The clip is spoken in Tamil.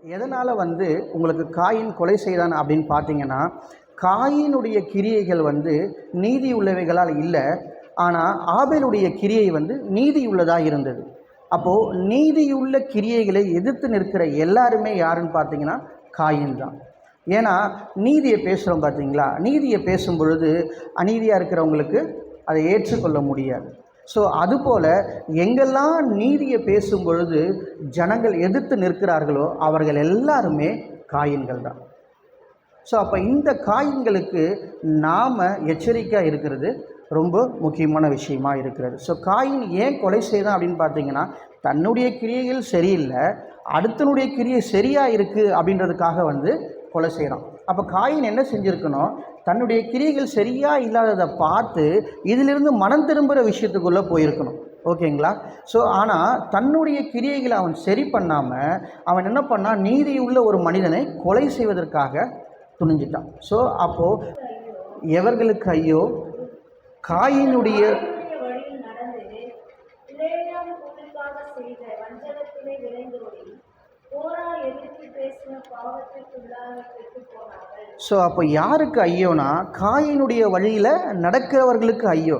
எதனால் உங்களுக்கு காயின் கொலை செய்தான் அப்படின்னு பார்த்தீங்கன்னா, காயினுடைய கிரியைகள் நீதி உள்ளவைகளால் இல்லை, ஆனால் ஆபேலுடைய கிரியை நீதி உள்ளதாக இருந்தது. அப்போது நீதியுள்ள கிரியைகளை எதிர்த்து நிற்கிற எல்லாருமே யாருன்னு பார்த்தீங்கன்னா காயின் தான். ஏன்னா நீதியை பேசுகிறோம் பார்த்தீங்களா, நீதியை பேசும் பொழுது அநீதியாக இருக்கிறவங்களுக்கு அதை ஏற்றுக்கொள்ள முடியாது. ஸோ அதுபோல் எங்கெல்லாம் நீதியை பேசும் பொழுது ஜனங்கள் எதிர்த்து நிற்கிறார்களோ அவர்கள் எல்லாருமே காயின்கள் தான். ஸோ அப்போ இந்த காயின்களுக்கு நாம் எச்சரிக்கையாக இருக்கிறது ரொம்ப முக்கியமான விஷயமா இருக்கிறது. ஸோ காயின் ஏன் கொலை செய்தான் அப்படின்னு பார்த்தீங்கன்னா, தன்னுடைய கிரியைகள் சரியில்லை, அடுத்தனுடைய கிரியை சரியாக இருக்குது அப்படின்றதுக்காக கொலை செய்கிறான். அப்போ காயின் என்ன செஞ்சுருக்கணும், தன்னுடைய கிரியைகள் சரியாக இல்லாததை பார்த்து இதிலிருந்து மனம் திரும்புகிற விஷயத்துக்குள்ளே போயிருக்கணும். ஓகேங்களா? ஸோ ஆனால் தன்னுடைய கிரியைகளை அவன் சரி பண்ணாமல் அவன் என்ன பண்ணான், நீதியுள்ள ஒரு மனிதனை கொலை செய்வதற்காக துணிஞ்சிட்டான். ஸோ அப்போது எவர்களுக்கு ஐயோ, காயினுடைய ஸோ அப்போ யாருக்கு ஐயோனா, காயினுடைய வழியில் நடக்கிறவர்களுக்கு ஐயோ.